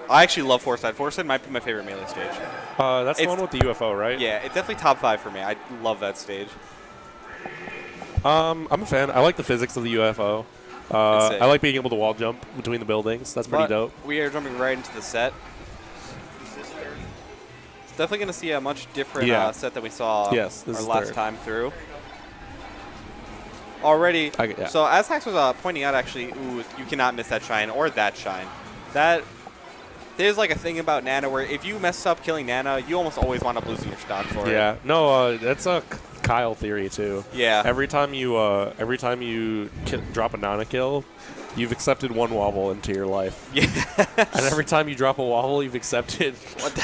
I actually love Foresight. Foresight might be my favorite Melee stage. That's the one with the UFO, right? Yeah, it's definitely top 5 for me. I love that stage. I'm a fan. I like the physics of the UFO. I like being able to wall jump between the buildings. That's pretty dope. We are jumping right into the set. It's definitely going to see a much different set than we saw our last time through. Already, so as Hax was pointing out, actually, ooh, you cannot miss that shine or that shine. There's like a thing about Nana where if you mess up killing Nana, you almost always wind up losing your stock for it. Yeah, no, that's a Kyle theory too. Yeah. Every time you drop a Nana kill, you've accepted one wobble into your life. Yeah. And every time you drop a wobble, you've accepted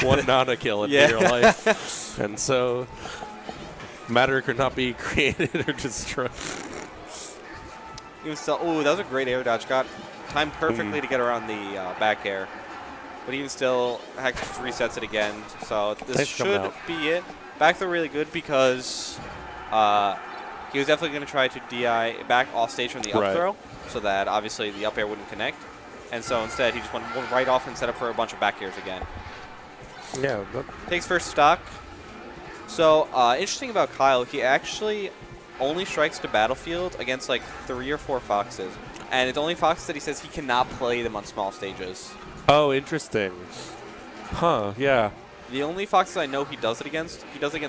one Nana kill into your life. And so, matter could not be created or destroyed. Ooh, that was a great air dodge. Got timed perfectly to get around the back air. But even still, Hex just resets it again. So this should be it. Back throw really good because he was definitely going to try to DI back off stage from the up throw so that obviously the up air wouldn't connect. And so instead, he just went right off and set up for a bunch of back airs again. Yeah. Takes first stock. So interesting about Kyle, he actually only strikes to battlefield against like 3 or 4 foxes. And it's only foxes that he says he cannot play them on small stages. Oh, interesting. Huh, yeah. The only foxes I know he does it against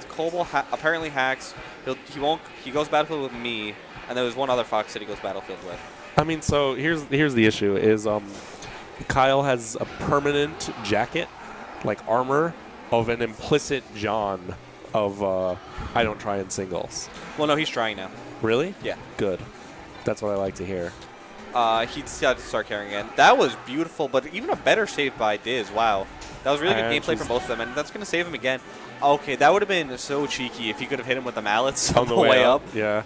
Cobble, apparently Hax. He goes battlefield with me, and there's one other fox that he goes battlefield with. I mean, so here's the issue is Kyle has a permanent jacket, like armor, of an implicit John of I don't try in singles. Well, no, he's trying now. Really? Yeah. Good. That's what I like to hear. He's got to start carrying again. That was beautiful, but even a better save by Diz. Wow. That was really good gameplay from both of them, and that's going to save him again. Okay, that would have been so cheeky if he could have hit him with the mallets on the way up. Yeah.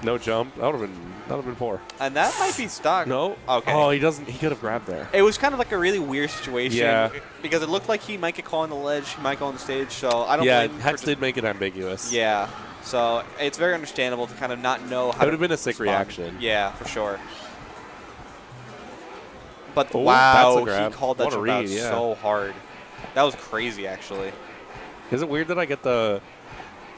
No jump. That would have been poor. And that might be stock. No. Okay. Oh, he could have grabbed there. It was kind of like a really weird situation. Yeah. Because it looked like he might get caught on the ledge, he might go on the stage, so I don't blame him. Hex did make it ambiguous. Yeah. So it's very understandable to kind of not know how to It would have been a sick reaction. Yeah, for sure. But wow, he called that jump out so hard. That was crazy, actually. Is it weird that I get the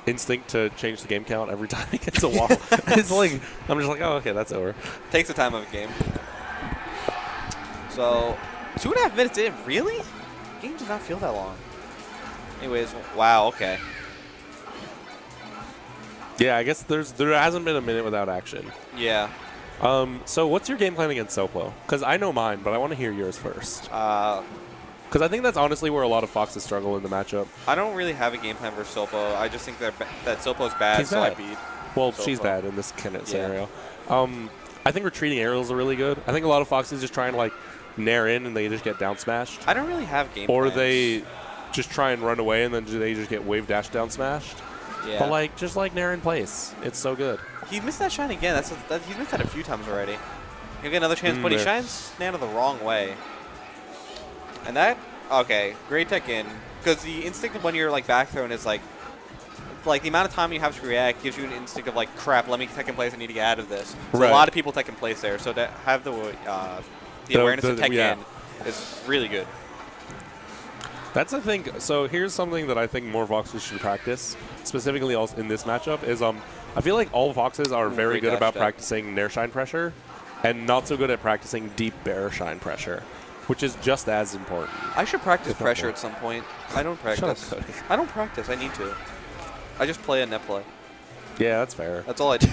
instinct to change the game count every time he gets a wall? It's like, I'm just like, oh, okay, that's over. Takes the time of a game. So, 2.5 minutes in, really? The game does not feel that long. Anyways, wow, okay. Yeah, I guess there hasn't been a minute without action. Yeah. So what's your game plan against Soplo? Because I know mine, but I want to hear yours first. Because I think that's honestly where a lot of foxes struggle in the matchup. I don't really have a game plan for Soplo. I just think that Soplo's bad, so I beat. Well, she's bad in this kind of scenario. I think retreating aerials are really good. I think a lot of foxes just try and like nair in and they just get down smashed. I don't really have game Or plans. they just try and run away and then they just get wave dash down smashed. Yeah. But like just like nair in place. It's so good. He missed that shine again. He's missed that a few times already. He'll get another chance, but he shines Nana the wrong way. And that, okay, great tech in. Because the instinct when you're like back thrown is like the amount of time you have to react gives you an instinct of like, crap, let me tech in place, I need to get out of this. So a lot of people tech in place there. So to have the awareness to tech in is really good. That's the thing. So here's something that I think more foxes should practice, specifically also in this matchup, is I feel like all foxes are very good about practicing nair shine pressure and not so good at practicing deep bear shine pressure, which is just as important. I should practice pressure at some point. I don't practice. Shut up, I don't practice. I need to. I just play a net play. Yeah, that's fair. That's all I do.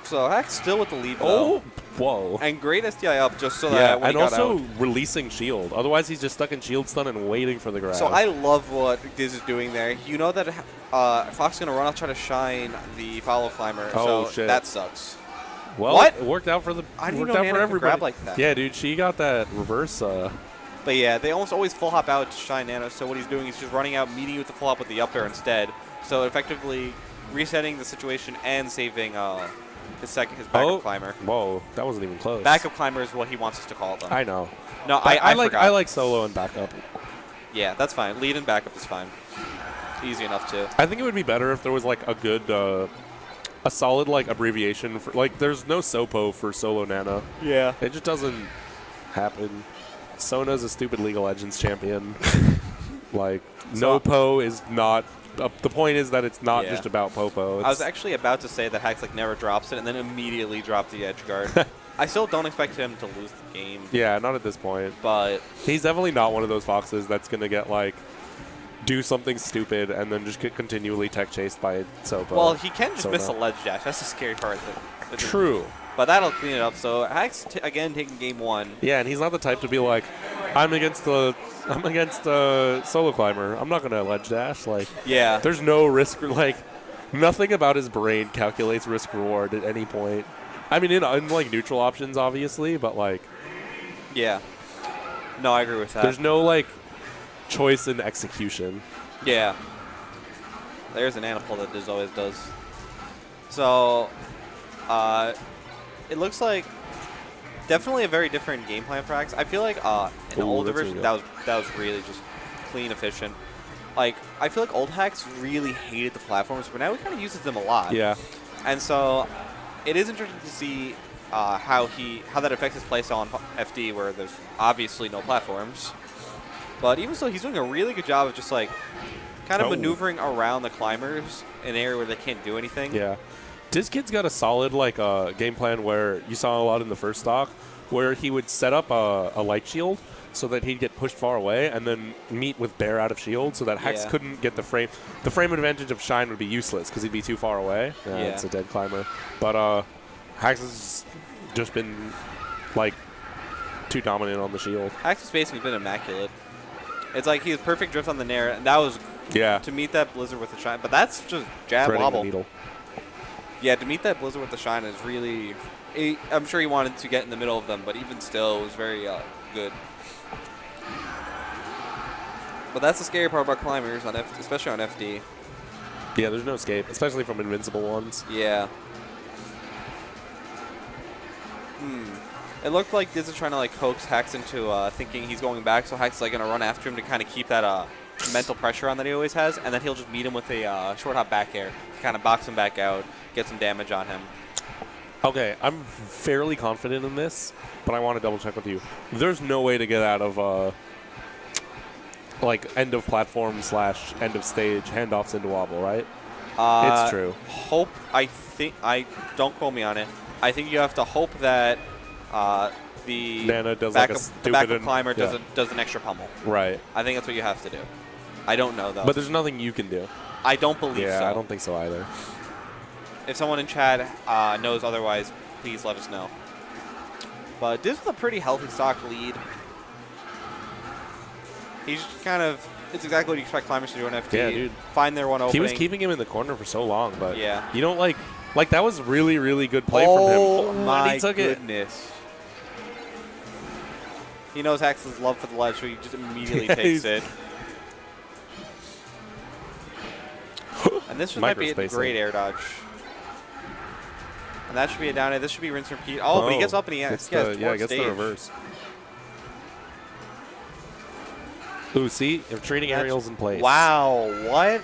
So Hack's still with the lead, though. Oh, whoa. And great SDI up just so that when and he got also out. Releasing shield. Otherwise, he's just stuck in shield stun and waiting for the grab. So I love what Diz is doing there. You know that Fox is going to run off try to shine the follow climber. Oh, so shit. That sucks. Well, it worked out for I didn't know Nana could grab like that. Yeah, dude, she got that reverse. But yeah, they almost always full hop out to shine Nana. So what he's doing is just running out, meeting you with the full hop with the up air instead. So effectively resetting the situation and saving his backup climber. Whoa, that wasn't even close. Backup climber is what he wants us to call them. I know. No, I like solo and backup. Yeah, that's fine. Lead and backup is fine. Easy enough too. I think it would be better if there was like a good, a solid like abbreviation for like. There's no SOPO for solo Nana. Yeah. It just doesn't happen. Sona's a stupid League of Legends champion. Like, no Po is not... the point is that it's not just about Popo. I was actually about to say that Hax like never drops it and then immediately dropped the edge guard. I still don't expect him to lose the game. Yeah, not at this point. But he's definitely not one of those foxes that's going to get, like, do something stupid and then just get continually tech chased by Sopo. Well, he can just miss a ledge dash. That's the scary part. True. But that'll clean it up. So Hax, again, taking game 1. Yeah, and he's not the type to be like, I'm against solo climber. I'm not going to ledge dash. Like, yeah. There's no risk. Like, nothing about his brain calculates risk reward at any point. I mean, in like neutral options, obviously, but like. Yeah. No, I agree with that. There's no like choice in execution. Yeah. There's an animal that Diz always does. So, it looks like definitely a very different game plan for Hax. I feel like in the older version, that was really just clean, efficient. Like, I feel like old Hax really hated the platforms, but now he kind of uses them a lot. Yeah. And so, it is interesting to see how that affects his playstyle on FD, where there's obviously no platforms. But even so, he's doing a really good job of just like kind of maneuvering around the climbers in an area where they can't do anything. Yeah. Dizzkid's got a solid like game plan where you saw a lot in the first stock, where he would set up a light shield so that he'd get pushed far away and then meet with Bear out of shield so that Hax couldn't get the frame. The frame advantage of Shine would be useless because he'd be too far away. Yeah, it's a dead climber. But Hax has just been like too dominant on the shield. Hax has basically been immaculate. It's like he has perfect drift on the Nair, and that was to meet that Blizzard with the Shine. But that's just jab wobble. Yeah, to meet that Blizzard with the Shine is really... I'm sure he wanted to get in the middle of them, but even still, it was very good. But that's the scary part about climbers, especially on FD. Yeah, there's no escape, especially from invincible ones. Yeah. It looked like Diz is trying to like coax Hax into thinking he's going back, so Hax is like going to run after him to kind of keep that mental pressure on that he always has, and then he'll just meet him with a short hop back air to kind of box him back out, get some damage on him. Okay, I'm fairly confident in this, but I want to double check with you. There's no way to get out of like end of platform / end of stage handoffs into wobble, right? It's true. Don't quote me on it. I think you have to hope that the Nana does backup climber does an extra pummel. Right. I think that's what you have to do. I don't know, though. But there's nothing you can do. I don't believe so. Yeah, I don't think so either. If someone in chat knows otherwise, please let us know. But this is a pretty healthy stock lead. He's kind of... It's exactly what you expect climbers to do on FD. Yeah, dude. Find their one opening. He was keeping him in the corner for so long, but yeah. You don't like that was really, really good play from him. Oh, my goodness. He knows Hax's love for the ledge, so he just immediately takes it. And this might be a great air dodge. And that should be a down air. This should be rinse and repeat. Oh, but he gets up and he gets the reverse. Ooh, see? They're trading aerials in place. Wow, what?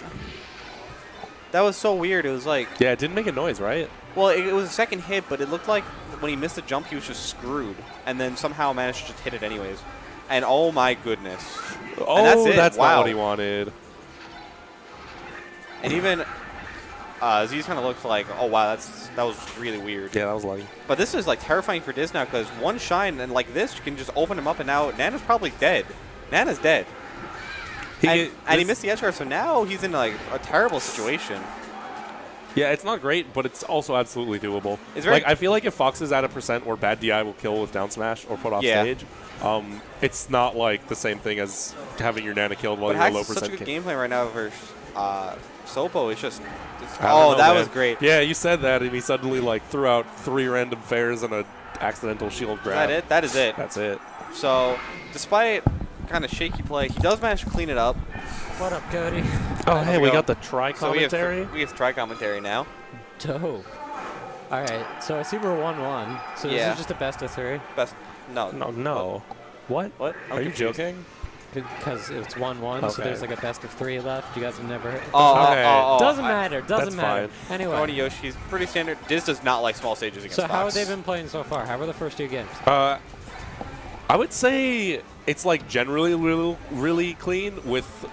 That was so weird. It was like... Yeah, it didn't make a noise, right? Well, it was a second hit, but it looked like when he missed the jump, he was just screwed. And then somehow managed to just hit it anyways. And oh my goodness. Oh, and that's it. That's not what he wanted. And even Z's kind of looked like, oh wow, that was really weird. Yeah, that was lucky. But this is like terrifying for Diz now because one shine and like this can just open him up, and now Nana's probably dead. Nana's dead. And he missed the edge guard, so now he's in like a terrible situation. Yeah, it's not great, but it's also absolutely doable. Like, I feel like if Fox is at a % where bad DI will kill with down smash or put off stage, it's not like the same thing as having your Nana killed while you're low %. But such a good gameplay right now versus Sopo. It's just that was great. Yeah, you said that, and he suddenly like threw out 3 random fairs and an accidental shield grab. Is that it? That is it. That's it. So, despite kind of shaky play, he does manage to clean it up. What up, Cody? Oh, hey, we got the tri-commentary? So we have tri-commentary now. Dope. All right, so I see we're 1-1. So this is just a best of 3? No. What? Are you joking? Because it's 1-1, so there's like a best of 3 left. You guys have never heard. Doesn't matter. Doesn't matter. Fine. Anyway. Going to Yoshi's pretty standard. Diz does not like small stages against So Fox. how have they been playing so far? How were the first 2 games? I would say it's like generally really clean with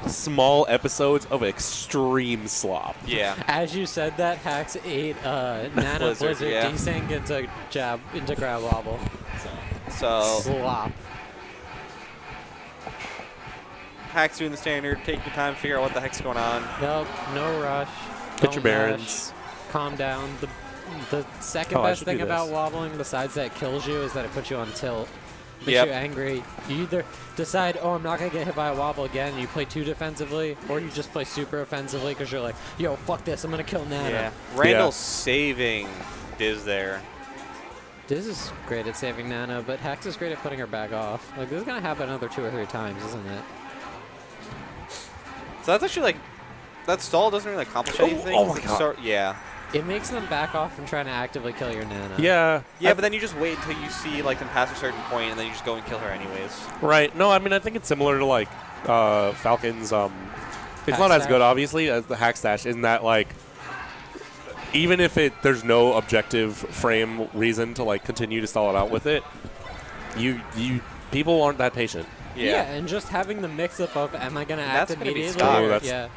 small episodes of extreme slop. Yeah. As you said that, Hax ate Nana Blizzard desync into grab wobble. So Slop. Hax doing the standard. Take your time, figure out what the heck's going on. Nope, no rush. Get your bearings. Calm down. The second best thing about wobbling, besides that it kills you, is that it puts you on tilt. Makes you angry. You either decide, oh, I'm not going to get hit by a wobble again, and you play too defensively, or you just play super offensively because you're like, yo, fuck this, I'm going to kill Nana. Yeah. Randall's saving Diz there. Diz is great at saving Nana, but Hax is great at putting her back off. Like, this is going to happen another 2 or 3 times, isn't it? So that's actually like, that stall doesn't really accomplish anything. Oh my god. So, yeah. It makes them back off from trying to actively kill your Nana. Yeah. Yeah, but then you just wait until you see like them pass a certain point, and then you just go and kill her anyways. Right. No, I mean, I think it's similar to like Falcon's. It's not as good, obviously, as the hack stash. In that, like, even if there's no objective frame reason to like continue to stall it out with it, people aren't that patient. Yeah, and just having the mix-up of, am I going to act immediately? Yeah.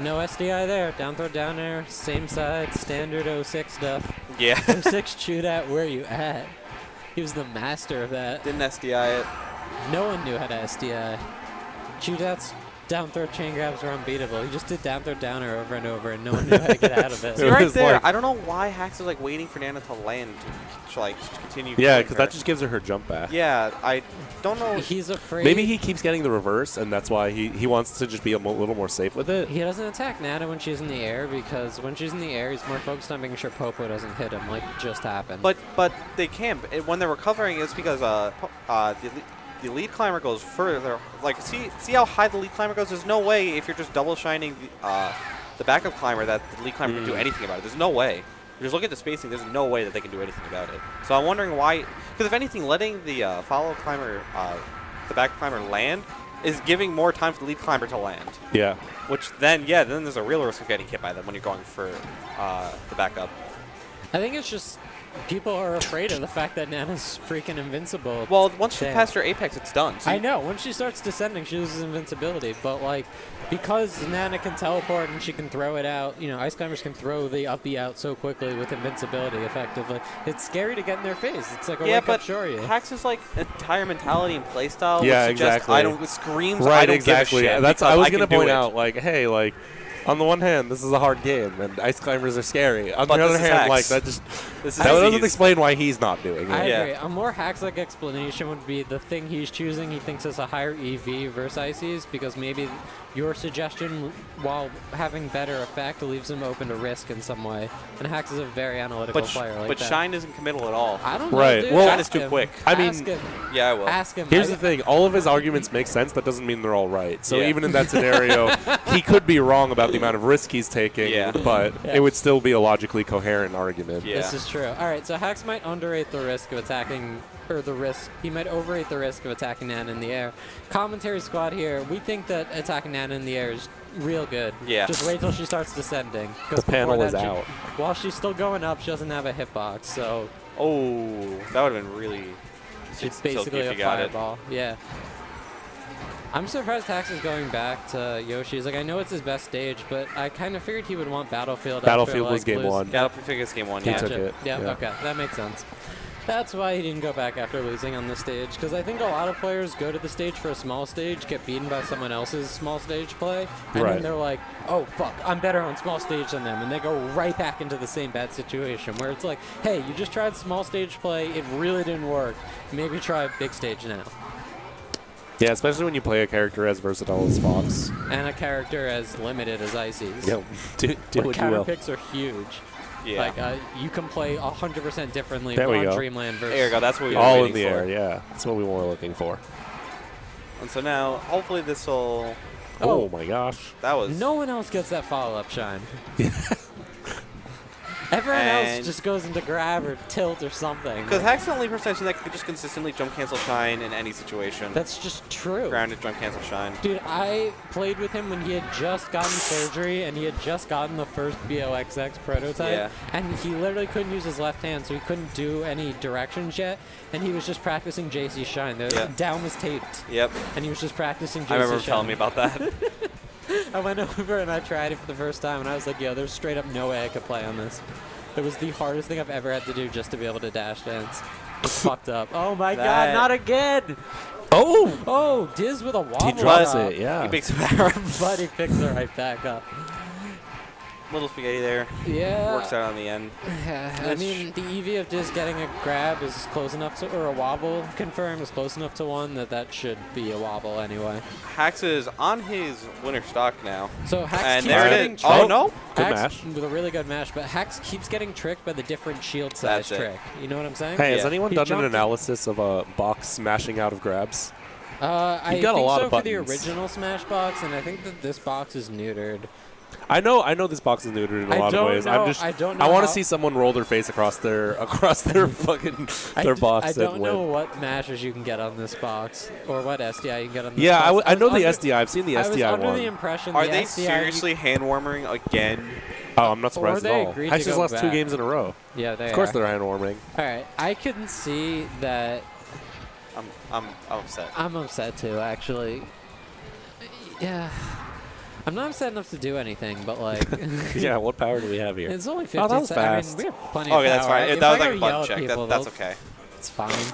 No SDI there. Down throw, down air, same side, standard 06 stuff. Yeah. 06 chewed at, where you at? He was the master of that. Didn't SDI it. No one knew how to SDI. Chewed at's down throw chain grabs were unbeatable. He just did down throw, down air over and over, and no one knew how to get out of it. See, right there, like, I don't know why Hax is like waiting for Nana to land to like continue. Yeah, because that just gives her jump back. Yeah, I don't know. He's afraid. Maybe he keeps getting the reverse, and that's why he wants to just be a little more safe with it. He doesn't attack Nana when she's in the air, because when she's in the air, he's more focused on making sure Popo doesn't hit him, like just happened. But they can. When they're recovering, it's because the lead climber goes further. Like, see how high the lead climber goes? There's no way if you're just double shining the backup climber that the lead climber can do anything about it. There's no way. You just look at the spacing. There's no way that they can do anything about it. So I'm wondering why. Because if anything, letting the follow climber, the back climber land is giving more time for the lead climber to land. Yeah. Which then there's a real risk of getting hit by them when you're going for the backup. I think it's just people are afraid of the fact that Nana's freaking invincible. Well, once she passed her apex, it's done. So I know. Once she starts descending, she loses invincibility. But, like, because Nana can teleport and she can throw it out, you know, ice climbers can throw the uppy out so quickly with invincibility, effectively. It's scary to get in their face. It's like a wake-up Shoryu. Hax's, like, entire mentality and playstyle exactly. I don't screams. Right, I don't exactly. give a shit. That's I was going to point out, like, hey, like, on the one hand, this is a hard game, and ice climbers are scary. On the other hand, like, that doesn't explain why he's not doing it. I agree. A more Hax-like explanation would be the thing he's choosing he thinks is a higher EV versus Ices, because maybe your suggestion, while having better effect, leaves him open to risk in some way. And Hax is a very analytical player like that. But Shine isn't committal at all. I don't know, dude. Well, Shine is too quick. I mean, yeah, I will. Ask him. Here's the thing. All of his arguments make sense. That doesn't mean they're all right. So even in that scenario, he could be wrong about the amount of risk he's taking, but it would still be a logically coherent argument. Yeah. This is true. All right, so Hax might underrate the risk of attacking, or he might overrate the risk of attacking Nana in the air. Commentary squad here, we think that attacking Nana in the air is real good. Yeah. Just wait till she starts descending. The panel is out. While she's still going up, she doesn't have a hitbox, so. Oh, that would have been really. It's basically a fireball. Yeah. I'm surprised Hax is going back to Yoshi's. Like, I know it's his best stage, but I kind of figured he would want Battlefield. Battlefield was game one. Battlefield was game one. He took it. Yeah, okay, that makes sense. That's why he didn't go back after losing on this stage, because I think a lot of players go to the stage for a small stage, get beaten by someone else's small stage play, and then they're like, oh, fuck, I'm better on small stage than them, and they go right back into the same bad situation, where it's like, hey, you just tried small stage play, it really didn't work, maybe try big stage now. Yeah, especially when you play a character as versatile as Fox. And a character as limited as Ices. Yeah, do what you will. Counter picks are huge. Yeah. Like, you can play 100% differently on Dreamland versus... There you go, that's what we were all in the for. air, yeah. That's what we were looking for. And so now, hopefully this will... Oh my gosh. That was... No one else gets that follow-up, Shine. Everyone else just goes into grab or tilt or something. Because Hack's the only person that can just consistently jump cancel shine in any situation. That's just true. Grounded jump cancel shine. Dude, I played with him when he had just gotten surgery and he had just gotten the first BOXX prototype. Yeah. And he literally couldn't use his left hand, so he couldn't do any directions yet. And he was just practicing JC shine. The down was taped. Yep. And he was just practicing JC shine. I remember telling me about that. I went over and I tried it for the first time, and I was like, yo, there's straight up no way I could play on this. It was the hardest thing I've ever had to do just to be able to dash dance. It's fucked up. Oh my god, not again! Oh! Oh, Diz with a wobble. He drops it, yeah. He picks it back. But he picks it right back up. Little spaghetti there. Yeah. Works out on the end. I mean, the EV of just getting a grab is close enough to, or a wobble confirm is close enough to one that should be a wobble anyway. Hax is on his winner stock now. So Hax and keeps there getting it is. Oh, no. Good Hax mash. with a really good mash, but Hax keeps getting tricked by the different shield size trick. You know what I'm saying? Hey, has anyone done an jumped analysis of a box smashing out of grabs? I got think a lot so of for the buttons. original Smash box, and I think that this box is neutered. I know this box is neutered in a lot of ways. I don't know I want to how- see someone roll their face across their fucking their box I don't and know win. what mashes you can get on this box, or what SDI you can get on this Yeah, box. I know the under- SDI. I've seen the SDI I was under one. the impression Are the they SDI seriously hand warming again? Oh, I'm not surprised they at all. agreed to Hax just go lost 2 back. games in a row. Yeah, they Of course are. they're hand warming. All right, I can see that. I'm upset. I'm upset too, actually. Yeah. I'm not upset enough to do anything, but like. Yeah, what power do we have here? It's only 15 that was seconds. I mean, fast. we have plenty Okay, of that's power. fine. If That I was like go a yell button at check. people, That's they'll- okay. It's fine.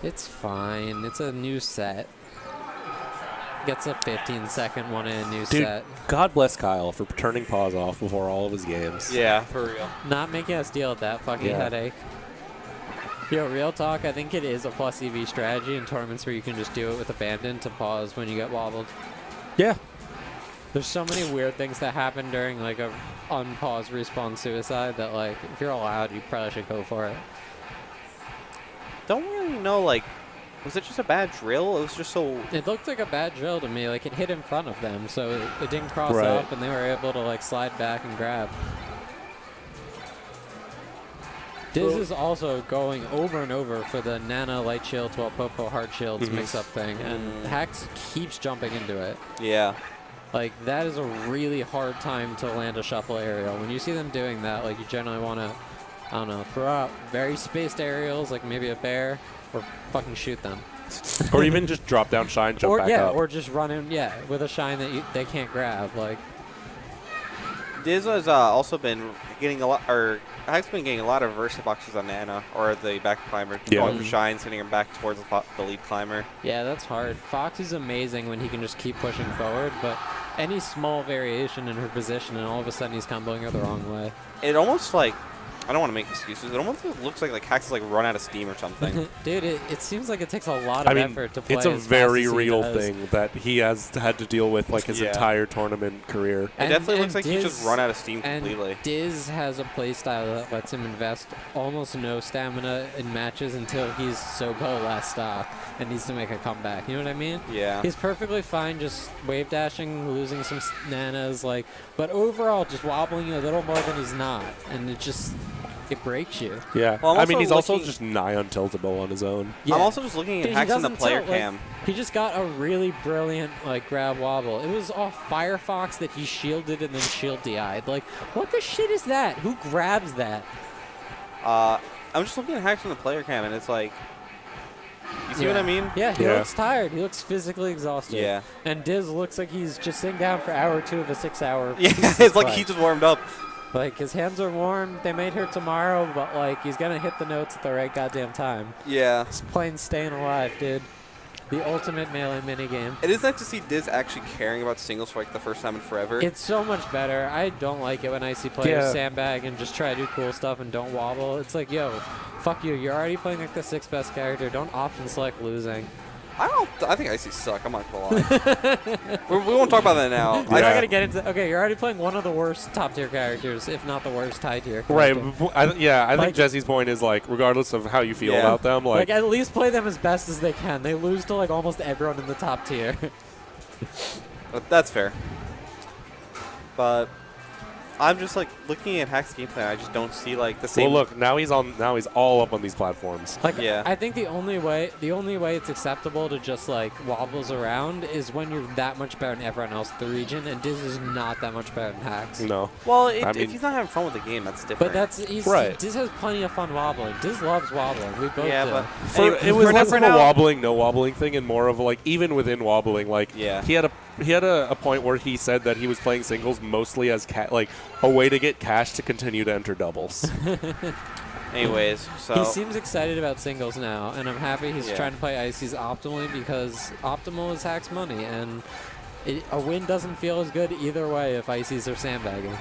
It's fine. It's a new set. Gets a 15-second one in a new Dude, set. God bless Kyle for turning pause off before all of his games. Yeah, for real. Not making us deal with that fucking Yeah. headache. Yo, real talk, I think it is a plus EV strategy in tournaments where you can just do it with abandon to pause when you get wobbled. Yeah. There's so many weird things that happen during like a unpause respawn suicide that like if you're allowed, you probably should go for it. Don't really know, like, was it just a bad drill? It was just so... It looked like a bad drill to me. Like it hit in front of them, so it didn't cross Right. up, and they were able to like slide back and grab. Diz is also going over and over for the Nana light shields while Popo hard shields mix-up thing, and Hax keeps jumping into it. Yeah. Like, that is a really hard time to land a shuffle aerial. When you see them doing that, like, you generally want to, I don't know, throw out very spaced aerials, like maybe a bear, or fucking shoot them. Or even just drop down shine, jump Or, back yeah, up. or just run in, yeah, with a shine that they can't grab. Like, Diz has also been getting a lot, or Hack's been getting a lot of reverse boxes on Nana, or the back climber. Yeah. Going for shines, hitting him back towards the lead climber. yeah, that's hard. Fox is amazing when he can just keep pushing forward, but any small variation in her position, and all of a sudden he's comboing her the wrong way. It almost like, I don't want to make excuses, it almost looks like Hax has like run out of steam or something. Dude, it seems like it takes a lot of effort to play it's a as fast very as he real does. thing that he has had to deal with like his Yeah. entire tournament career. It definitely looks like Diz, he's just run out of steam completely. And Diz has a playstyle that lets him invest almost no stamina in matches until he's so low last stock and needs to make a comeback. You know what I mean? Yeah. He's perfectly fine just wave dashing, losing some nanas, like, but overall just wobbling a little more than he's not, and it breaks you. Yeah. Well, I'm I mean, also he's also looking- just nigh untiltable on his own. Yeah. I'm also just looking at Dude, he Hax in the doesn't player tilt, like, cam. he just got a really brilliant like grab wobble. It was off Firefox that he shielded and then shield DI'd. Like, what the shit is that? Who grabs that? I'm just looking at Hax in the player cam, and it's like, you see what I mean? Yeah, he Yeah. looks tired. He looks physically exhausted. Yeah. And Diz looks like he's just sitting down for hour 2 of a 6-hour. Yeah, it's like he just warmed up. Like, his hands are warm. They might hurt tomorrow, but, like, he's going to hit the notes at the right goddamn time. Yeah. He's playing Staying Alive, dude. The ultimate Melee minigame. It is nice to see Diz actually caring about singles for like the first time in forever. It's so much better. I don't like it when I see players Yeah. sandbag and just try to do cool stuff and don't wobble. It's like, yo, fuck you. You're already playing like the 6th best character. Don't option select losing. I think Icy suck. I'm not gonna lie. we won't talk about that now. We're Yeah. not gonna get into. Okay, you're already playing one of the worst top tier characters, if not the worst high tier. Right. character. I Like- think Jesse's point is like, regardless of how you feel Yeah. about them, Like, like, at least play them as best as they can. They lose to like almost everyone in the top tier. But that's fair. But I'm just like looking at Hack's gameplay. I just don't see like the same. Well, look, now he's all up on these platforms. Like, yeah. I think the only way it's acceptable to just like wobbles around is when you're that much better than everyone else in the region, and Diz is not that much better than Hacks. No. Well, I mean, if he's not having fun with the game, that's different. But that's right. Diz has plenty of fun wobbling. Diz loves wobbling. We both do. But it was less of a wobbling, no wobbling thing, and more of like even within wobbling, like he had a point where he said that he was playing singles mostly as like a way to get cash to continue to enter doubles. Anyways, so he seems excited about singles now, and I'm happy he's trying to play Ices optimally because optimal is Hack's money, and a win doesn't feel as good either way if Ices are sandbagging.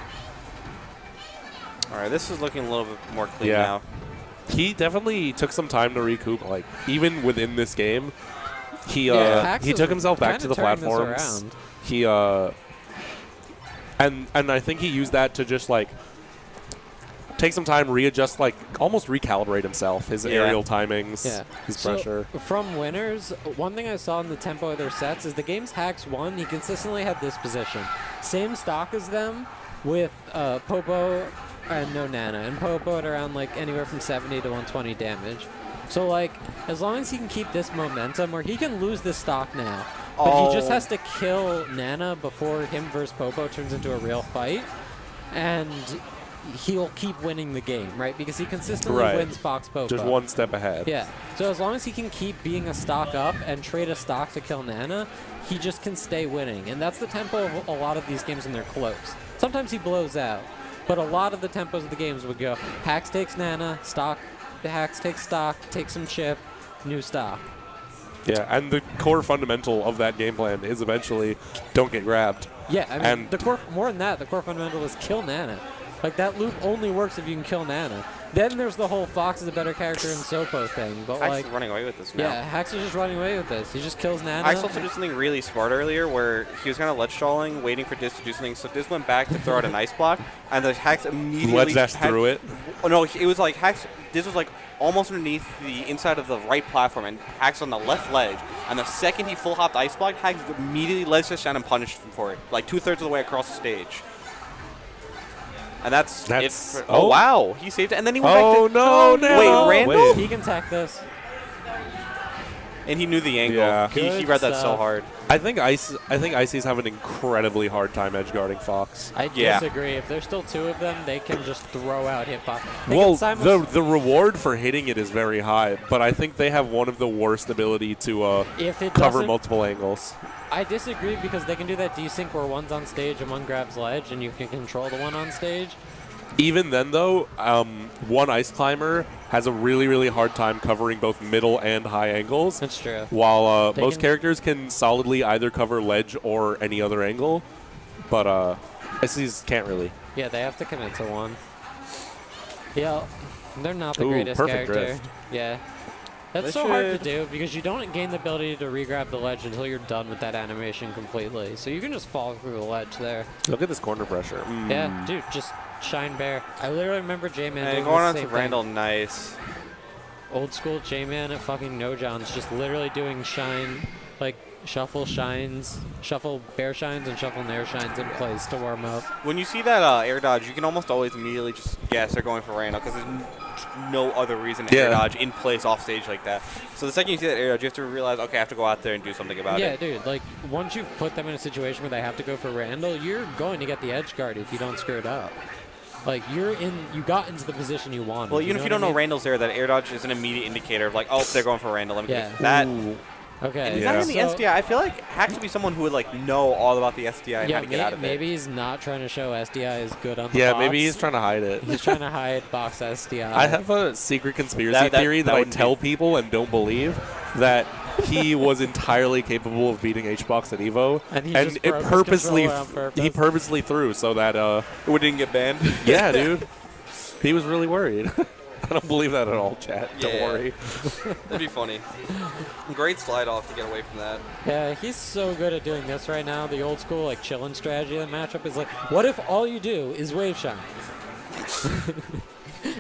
All right, this is looking a little bit more clean now. He definitely took some time to recoup, like even within this game. He took himself back to the platforms. He and I think he used that to just like take some time, readjust, like almost recalibrate himself, his aerial timings, his pressure. From winners, one thing I saw in the tempo of their sets is the games Hacks won, he consistently had this position. Same stock as them with Popo and no Nana, and Popo at around like anywhere from 70 to 120 damage. So, like, as long as he can keep this momentum, where he can lose this stock now, but he just has to kill Nana before him versus Popo turns into a real fight, and he'll keep winning the game, right? Because he consistently wins Fox Popo. Just one step ahead. Yeah. So as long as he can keep being a stock up and trade a stock to kill Nana, he just can stay winning. And that's the tempo of a lot of these games when they're close. Sometimes he blows out, but a lot of the tempos of the games would go, Hacks takes Nana, stock, the Hacks take stock, take some chip, new stock. Yeah, and the core fundamental of that game plan is eventually don't get grabbed. Yeah, I mean, more than that, the core fundamental is kill Nana. Like, that loop only works if you can kill Nana. Then there's the whole Fox is a better character in Sopo thing. But Hax like, is running away with this now. Yeah, Hax is just running away with this. He just kills Nana. Hax also did something really smart earlier where he was kind of ledge stalling, waiting for Diz to do something. So Diz went back to throw out an ice block, and the Hax immediately ledge dash through it. Oh no, it was like Diz was like almost underneath the inside of the right platform, and Hax on the left ledge. And the second he full hopped ice block, Hax immediately ledge dashed down and punished him for it, like 2/3 of the way across the stage. And that's it. Oh, wow. He saved it. And then he went back to... no. Wait, Randall? He can tech this. And he knew the angle. Yeah. He read that so hard. I think Icy's have an incredibly hard time edge guarding Fox. I disagree. If there's still two of them, they can just throw out hitbox. Well, the reward for hitting it is very high, but I think they have one of the worst ability to cover multiple angles. I disagree because they can do that desync where one's on stage and one grabs ledge, and you can control the one on stage. Even then, though, one ice climber has a really, really hard time covering both middle and high angles. That's true. While most characters can solidly either cover ledge or any other angle, but Icy's can't really. Yeah, they have to commit to one. Yeah, they're not the greatest character. Drift. Yeah. That's so hard to do because you don't gain the ability to re-grab the ledge until you're done with that animation completely. So you can just fall through the ledge there. Look at this corner pressure. Yeah, dude, just shine bear. I literally remember J-Man doing going the on same to Randall, thing. nice. Old school J-Man at fucking No John's just literally doing shine, like shuffle shines, shuffle bear shines and shuffle nair shines in place to warm up. When you see that air dodge, you can almost always immediately just guess they're going for Randall because there's no other reason to air dodge in place off stage like that. So the second you see that air dodge, you have to realize, okay, I have to go out there and do something about it. Yeah, dude, like once you've put them in a situation where they have to go for Randall, you're going to get the edge guard if you don't screw it up. Like you got into the position you wanted. Well, even if you don't know Randall's there, that air dodge is an immediate indicator of like, oh, they're going for Randall. Let me that. Okay. And he's not in the SDI. I feel like Hack to be someone who would like know all about the SDI and how to get out of it. Maybe he's not trying to show SDI is good on the box. Yeah, maybe he's trying to hide it. He's trying to hide box SDI. I have a secret conspiracy theory that I tell people and don't believe, that he was entirely capable of beating HBox at Evo, and he purposely threw so that it didn't get banned. Yeah, dude. He was really worried. I don't believe that at all, chat. Don't worry. That'd be funny. Great slide off to get away from that. Yeah, he's so good at doing this right now. The old school like chillin' strategy of the matchup is like, what if all you do is wave shine?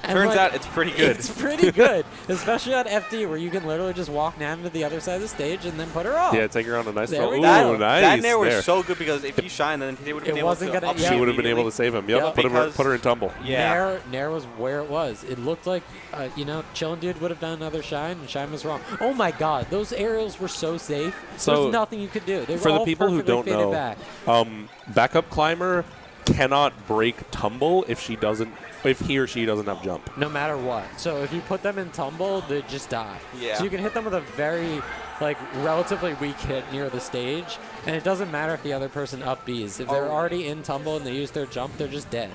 Turns out it's pretty good. It's pretty good, especially on FD where you can literally just walk Nana to the other side of the stage and then put her off. Yeah, take her on a nice throw. Ooh, that, nice. That nair was so good because if you shine, then he would have been able to She would have been able to save him. Yep, put her in tumble. Yeah. Nair was where it was. It looked like, Chillin' Dude would have done another shine, and shine was wrong. Oh my God, those aerials were so safe. So there's nothing you could do. They for were the all people who don't know, back. Backup climber cannot break tumble if he or she doesn't have jump. No matter what. So if you put them in tumble, they just die. Yeah. So you can hit them with a very, relatively weak hit near the stage, and it doesn't matter if the other person up Bs. If they're already in tumble and they use their jump, they're just dead.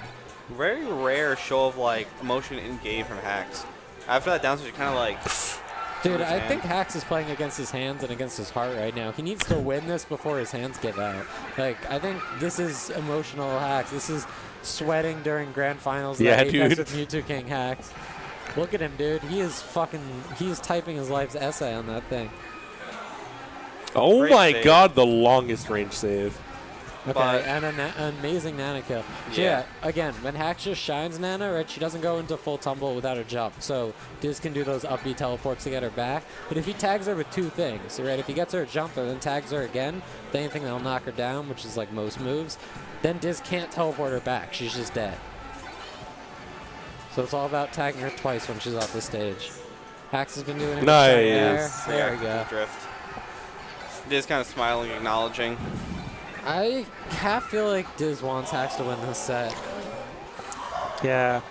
Very rare show of emotion in game from Hacks. After that down smash, you're kind of Dude, I think Hax is playing against his hands and against his heart right now. He needs to win this before his hands give out. I think this is emotional Hax. This is sweating during grand finals. Yeah, dude. dude. With Mewtwo King Hax. Look at him, dude. He is typing his life's essay on that thing. Oh Great my save. God, the longest range save. Okay, and an amazing Nana kill. So yeah, again, when Hax just shines Nana, right, she doesn't go into full tumble without a jump. So Diz can do those up B teleports to get her back. But if he tags her with two things, right, if he gets her a jump and then tags her again, with anything that'll knock her down, which is like most moves, then Diz can't teleport her back. She's just dead. So it's all about tagging her twice when she's off the stage. Hax has been doing it. Nice. There we go. Drift. Diz kind of smiling, acknowledging. I half feel like Diz wants Hax to win this set. Yeah.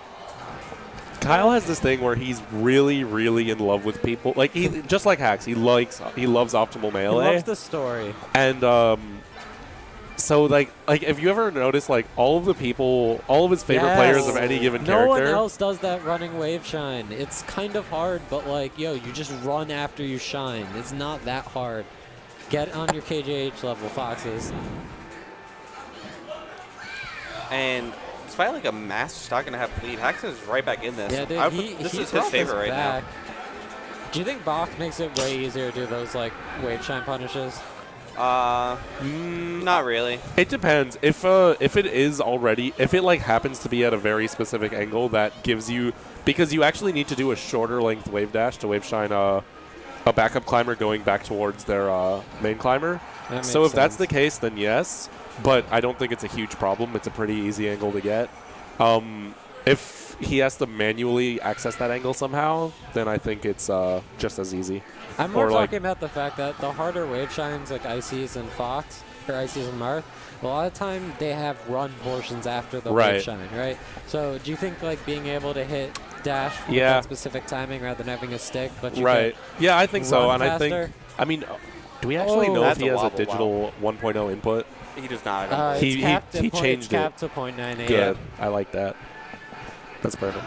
Kyle has this thing where he's really, really in love with people. He just like Hax, he loves optimal melee. He loves the story. And so if you ever notice all of his favorite players of any given character. No one else does that running wave shine. It's kind of hard, but you just run after you shine. It's not that hard. Get on your KJH level, Foxes. And despite a massive stock and a half lead, Hax is right back in this. Yeah, dude, this is his favorite right now. Do you think Bach makes it way easier to do those wave shine punishes? Not really. It depends. If it happens to be at a very specific angle that gives you, because you actually need to do a shorter length wave dash to wave shine a backup climber going back towards their main climber. So if that's the case, then yes. But I don't think it's a huge problem. It's a pretty easy angle to get. If he has to manually access that angle somehow, then I think it's just as easy. I'm more talking about the fact that the harder wave shines like Ices and Fox, or Ices and Marth, a lot of time they have run portions after the wave shine, right? So do you think being able to hit dash with that specific timing rather than having a stick, but you yeah, I think so. And faster? Do we actually know if he has a wobble, digital 1.0 input? He does not. He changed it's capped to 0.98. Good. I like that. That's perfect.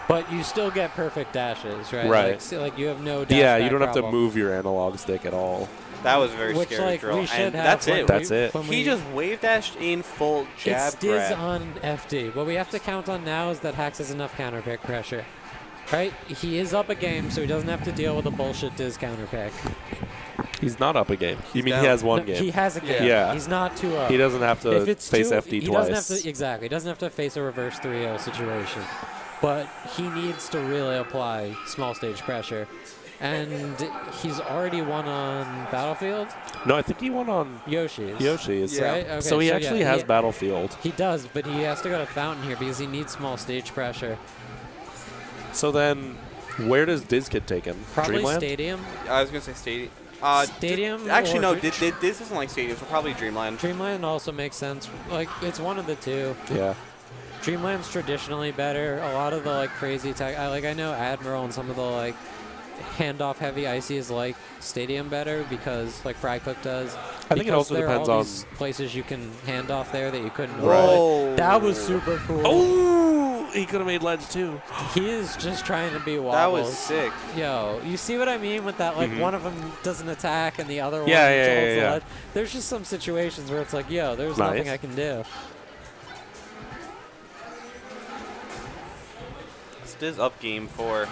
But you still get perfect dashes, right? Right. You have no dash Yeah, you back don't have to problem. move your analog stick at all. That was a very Which, scary drill. we should And have that's it. That's it. He just wave dashed in full jab It's Diz grab. on FD. What we have to count on now is that Hax has enough counter pick pressure. Right? He is up a game, so he doesn't have to deal with a bullshit Diz counter pick. He's not up a game. You mean down. he has one No, game? He has a game. Yeah. He's not 2-0. He doesn't have to If it's face 2, FD he twice. doesn't have to, exactly. He doesn't have to face a reverse 3-0 situation. But he needs to really apply small stage pressure. And he's already won on Battlefield. No, I think he won on Yoshi's. Yoshi's. Yeah. Right? Okay, So he actually has Battlefield. He does, but he has to go to Fountain here because he needs small stage pressure. So then, where does Dizzkid take him? Probably Dreamland? Stadium. I was going to say Stadium. Stadium? Actually, or no. This isn't like Stadium, so probably Dreamland. Dreamland also makes sense. It's one of the two. Yeah. Dreamland's traditionally better. A lot of the crazy tech. I know Admiral and some of the handoff heavy ices like Stadium better because Frycook does. I think it also there depends are all on these places you can hand off there that you couldn't. Whoa. That was super cool. Oh, he could have made ledge too. He is just trying to be wobbles. That was sick. Yo, you see what I mean with that? One of them doesn't attack and the other one Yeah, holds yeah, the yeah. ledge. There's just some situations where it's yo, there's Nice. nothing I can do. It's Diz up game for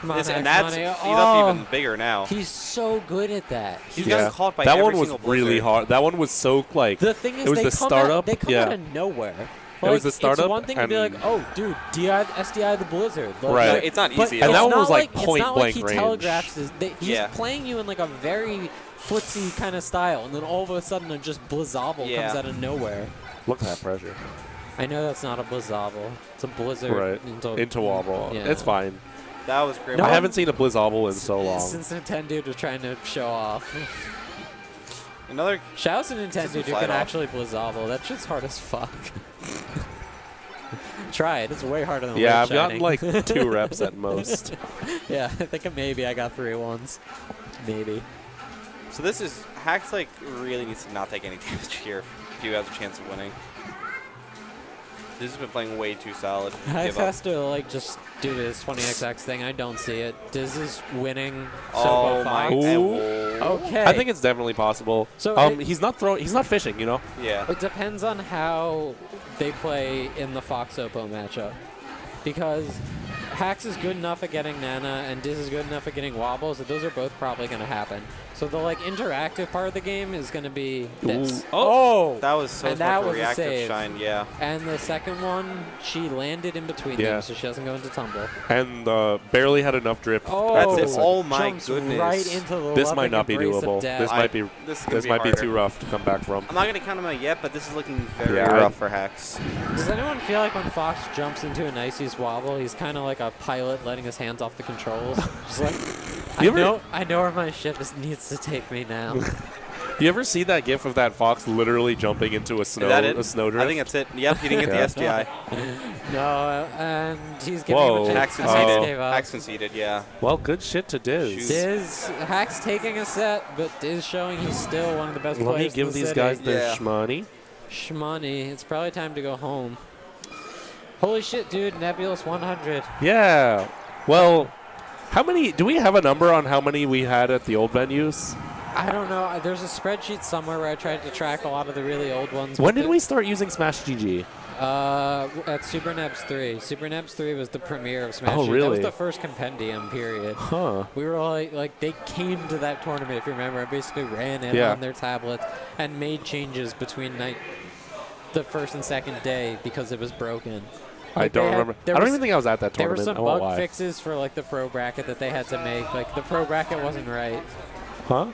Come on, this, and Hax that's Money. he's up even bigger now. He's so good at that. He's gotten caught by that every one was single really blizzard. hard. That one was so The thing is, it was they the come startup. Out, they come out of nowhere. It was the startup. It's one thing to be like, oh, dude, SDI the Blizzard. Like, Right. It's not easy. And that one was like it's point not blank like he range. telegraphs he's playing you in like a very footsie kind of style, and then all of a sudden a just Blizzobble comes out of nowhere. Look at that pressure. I know that's not a Blizzobble. It's a Blizzard. Right. Into wobble. Yeah. It's fine. That was great. No I one- haven't seen a Blizzobble in so long. Since Nintendo was trying to show off. Another. Shout out to Nintendo who slide can off. actually Blizzobble. That shit's hard as fuck. Try it. It's way harder than Yeah, Word I've gotten Shining. like 2 reps at most. Yeah, I think maybe I got 3 once. Maybe. So this is Hacks like really needs to not take any damage here if you have a chance of winning. This has been playing way too solid. Hacks Give up. has to like just do this 20xx thing. I don't see it. Diz is winning. Oh Sobo my Fox. god. Okay. I think it's definitely possible. So he's not fishing, you know. Yeah. It depends on how they play in the Fox Oppo matchup. Because Hacks is good enough at getting Nana and Diz is good enough at getting wobbles that those are both probably going to happen. So the like interactive part of the game is going to be this. Oh! That was so And much that a was a reactive save. shine, yeah. And the second one, she landed in between them, so she doesn't go into tumble. And barely had enough drip. Oh, That's it. Oh my jumps goodness. right into the This loving might not be embrace of doable. death. This might be harder. too rough to come back from. I'm not going to count him out yet, but this is looking very Yeah, rough for Hacks. Does anyone feel like when Fox jumps into a Nicey's wobble, he's kind of like a pilot letting his hands off the controls? Just like, I know where my ship needs to take me now. You ever see that gif of that Fox literally jumping into a snowdrift? I think that's it. Yep, he didn't get the SDI. No, and he's giving him a chance. Hacks conceded. Gave up. Hacks conceded, yeah. Well, good shit to Diz. Hacks taking a set, but Diz showing he's still one of the best Let me players give in the these city. guys their shmoney. Shmoney. It's probably time to go home. Holy shit, dude. Nebulous 100. Yeah. Well, how many? Do we have a number on how many we had at the old venues? I don't know. There's a spreadsheet somewhere where I tried to track a lot of the really old ones. When did we start using Smash GG? At Super Nebs 3. Super Nebs 3 was the premiere of Smash. Oh, GG. really? That was the first compendium, period. Huh. We were all like they came to that tournament, if you remember, and basically ran it on their tablets and made changes between the first and second day because it was broken. I don't remember. I don't even think I was at that There tournament. were some bug fixes for like the pro bracket that they had to make. Like the pro bracket wasn't right. Huh?